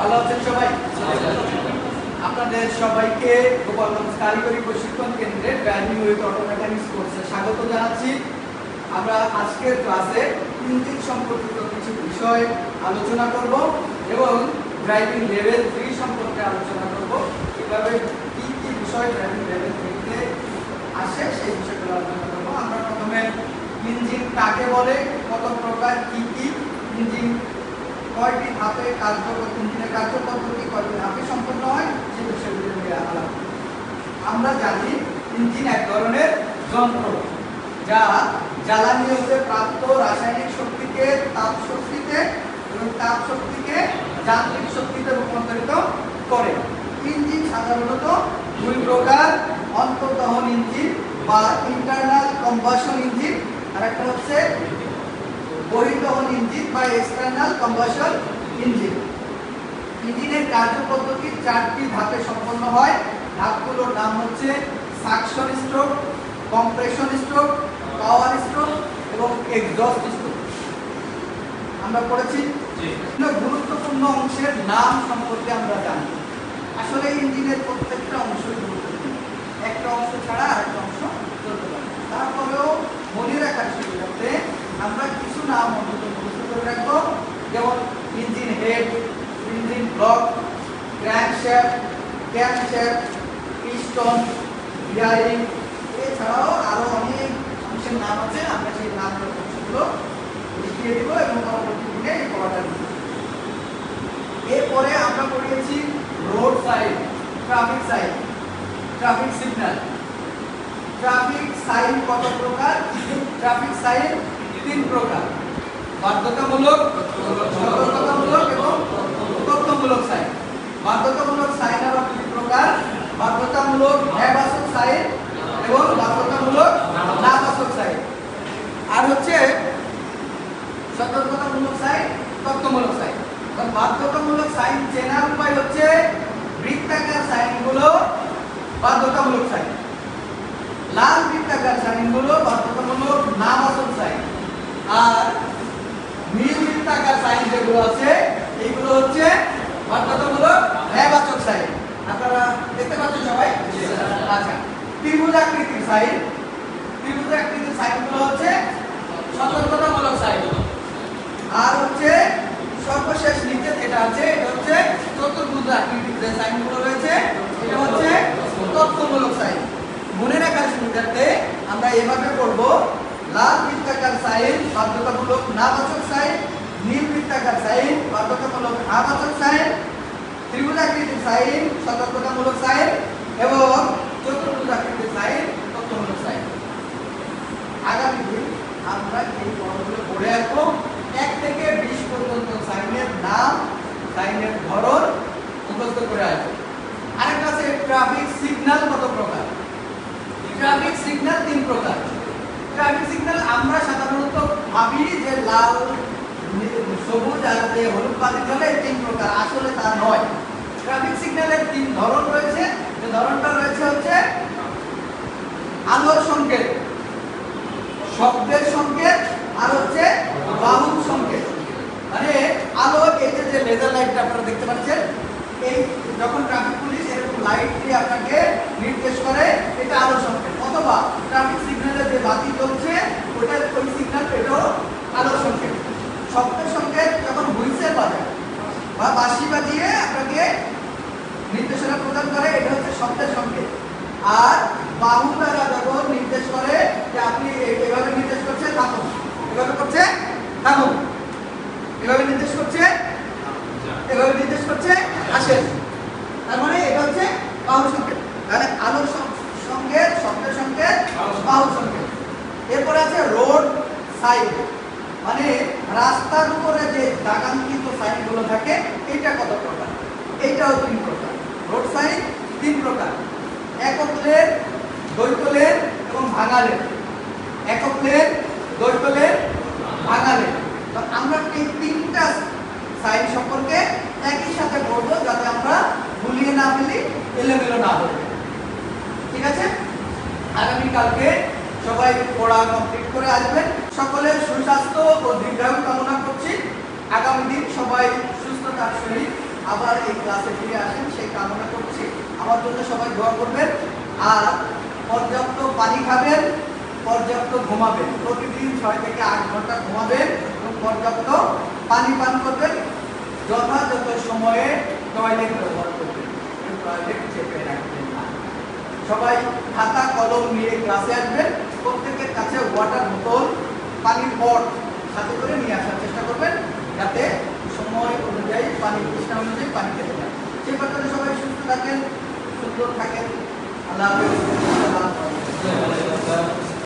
ভালো আছেন সবাই? আপনাদের সবাইকে গোপালগঞ্জ কারিগরি প্রশিক্ষণ কেন্দ্রে ড্রাইভিং উইথ অটো মেকানিক্স কোর্সে স্বাগত জানাচ্ছি। আমরা আজকের ক্লাসে ইঞ্জিন সম্পর্কিত কিছু বিষয় আলোচনা করব এবং ড্রাইভিং লেভেল 3 সম্পর্কে আলোচনা করব। কিভাবে কি কি বিষয় ড্রাইভিং লেভেল 3 তে আসে সেই বিষয়গুলো আলোচনা করব। আমরা প্রথমে ইঞ্জিন কাকে বলে, কত প্রকার, কি কি ইঞ্জিন, কয়টি ধাপে ইঞ্জিনের কার্যপদ্ধতি কয়টি ধাপে সম্পন্ন হয় সেই বিষয়গুলো নিয়ে আলোচনা। আমরা জানি ইঞ্জিন এক ধরনের যন্ত্র যা জ্বালানি হতে প্রাপ্ত রাসায়নিক শক্তিকে তাপ শক্তিতে এবং তাপ শক্তিকে যান্ত্রিক শক্তিতে রূপান্তরিত করে। ইঞ্জিন সাধারণত দুই প্রকার, অন্তর্দহন ইঞ্জিন বা ইন্টারনাল কম্বাসন ইঞ্জিন, আর একটা হচ্ছে বহির্দহন ইঞ্জিন বা এক্সটার্নাল কম্বাসন ইঞ্জিন। ইঞ্জিনের কার্যপদ্ধতি 4টি ধাপে সম্পন্ন হয়। ধাপগুলোর নাম হচ্ছে সাকশন স্ট্রোক, কম্প্রেশন স্ট্রোক, পাওয়ার স্ট্রোক এবং এক্সজস্ট স্ট্রোক। আমরা পড়েছি গুরুত্বপূর্ণ অংশের নাম সম্পর্কে আমরা জানি। আসলে ইঞ্জিনের প্রত্যেকটা অংশই গুরুত্বপূর্ণ, একটা অংশ ছাড়া আরেকটা অংশ চলতে পারে। তারপরেও মনে রাখার সুবিধার্থে আমরা কিছু নাম অন্তত মুখস্থ করে রাখবো, যেমন engine head, engine block, crankshaft, camshaft, piston, bearing, এছাড়াও আরো অনেক অংশের নাম আছে। আমরা সেই নামগুলো লিখিয়ে দিব এবং পরবর্তী দিনে এই পড়াটা দিব। এরপরে আমরা পড়িয়েছি road sign, traffic sign, traffic signal. Traffic sign কত প্রকার? ট্রাফিক সাইন 3 প্রকার, বাধ্যতামূলক, সতর্কতামূলক এবং তথ্যমূলক সাইন। বাধ্যতামূলক সাইন আরো 2 প্রকার, বাধ্যতামূলক হ্যাঁ-বাচক সাইন এবং বাধ্যতামূলক না-বাচক সাইন। আর হচ্ছে সতর্কতামূলক সাইন, তথ্যমূলক সাইন। বাধ্যতামূলক সাইন চেনার উপায় হচ্ছে বৃত্তাকার সাইনগুলো বাধ্যতামূলক সাইন, লাল বৃত্তাকার সাইনগুলো বাধ্যতামূলক না-বাচক সাইন, আর নীল বৃত্তাকার সাইন যেগুলো আছে এইগুলো হচ্ছে বাধ্যতামূলক হ্যাঁ-বাচক সাইন। আপনারা দেখতে পাচ্ছেন সবাই? আচ্ছা, ত্রিভুজাকৃতির সাইন, ত্রিভুজাকৃতির সাইনগুলো হচ্ছে সতর্কতামূলক সাইন। আর হচ্ছে সর্বশেষ নিচে যেটা আছে এটা হচ্ছে চতুর্ভুজাকৃতির যে সাইনগুলো রয়েছে এটা হচ্ছে তথ্যমূলক সাইন। মনে রাখার সুবিধার্থে আমরা এভাবে পড়ব: লাল বৃত্তাকার সাইন বাধ্যতামূলক না-বাচক সাইন, নীল বৃত্তাকার সাইন বাধ্যতামূলক হ্যাঁ-বাচক সাইন, ত্রিভুজাকৃতির সাইন সতর্কতামূলক সাইন এবং চতুর্ভুজাকৃতির সাইন তথ্যমূলক সাইন। আগামী দিন আমরা এই পড়াগুলো পড়ে আসবো। 1 থেকে 20 পর্যন্ত সাইনের নাম, সাইনের ধরন মুখস্থ করে আসবো। আরেকটা আছে ট্রাফিক সিগন্যাল কত প্রকার? ট্রাফিক সিগন্যাল 3 প্রকার। ট্রাফিক সিগন্যাল আমরা সাধারণত ভাবি যে লাল, সবুজ আর হলুদ বাতি জ্বলে 3 প্রকার, আসলে তা নয়। ট্রাফিক সিগন্যালের 3 ধরন রয়েছে। যে ধরনটা রয়েছে হচ্ছে আলোর সংকেত, শব্দের সংকেত আর হচ্ছে বাহুর সংকেত। মানে আলো, এই যে লেজার লাইটটা আপনারা দেখতে পাচ্ছেন, এই যখন ট্রাফিক পুলিশ এরকম লাইট দিয়ে আপনাকে নির্দেশ করে এটা আলো সংকেত, অথবা ট্রাফিক সিগন্যালে যে বাতি জ্বলছে ওটা ওই সিগন্যাল, এটাও আলো সংকেত। শব্দের সংকেত যখন হুইসেল বাজায় বা বাঁশি বাজিয়ে আপনাকে নির্দেশনা প্রদান করে এটা হচ্ছে শব্দের সংকেত। আর বাহু দ্বারা যখন নির্দেশ করে যে আপনি এভাবে নির্দেশ করছে থাকুন, এভাবে করছে থাকুন, এভাবে নির্দেশ করছে, এভাবে নির্দেশ করছে আসেন, তার মানে এটা হচ্ছে বাহু সংকেত। তাহলে আলোর সংকেত, শব্দের সংকেত, বাহু সংকেত। এরপর আছে রোড সাইন, মানে রাস্তার উপরে যে দাগাঙ্কিত সাইনগুলো থাকে এটা কত প্রকার? এইটাও 3 প্রকার। রোড সাইন 3 প্রকার: একক লেন, দ্বৈত লেন এবং ভাঙা লেন। একক লেন, দ্বৈত লেন, ভাঙা লেন। তো আমরা এই 3টা সাইন সম্পর্কে একই সাথে পড়বো যাতে আমরা ভুলিয়ে না ফেলি, এলোমেলো না হয়। ঠিক আছে? আগামীকালকে সবাই পড়া কমপ্লিট করে আসবেন। সকলের সুস্বাস্থ্য ও দীর্ঘায়ু কামনা করছি। আগামী দিন সবাই সুস্থতার সহিত আবার এই ক্লাসে ফিরে আসেন সেই কামনা করছি। আমার জন্য সবাই দোয়া করবেন আর পর্যাপ্ত পানি খাবেন, পর্যাপ্ত ঘুমাবেন, প্রতিদিন 6 থেকে 8 ঘন্টা ঘুমাবেন এবং পর্যাপ্ত পানি পান করবেন, যথাযথ সময়ে টয়লেট ব্যবহার করবেন, টয়লেট চেপে রাখবেন না। সবাই খাতা কলম নিয়ে ক্লাসে আসবেন, প্রত্যেকের কাছে ওয়াটার বোতল, পানির পট সাথে করে নিয়ে আসার চেষ্টা করবেন যাতে সময় অনুযায়ী পানি তৃষ্ণা অনুযায়ী পানি খেতে পারেন। সেই পর্যন্ত সবাই সুস্থ থাকেন, সুন্দর থাকেন। আল্লাহ হাফেজ।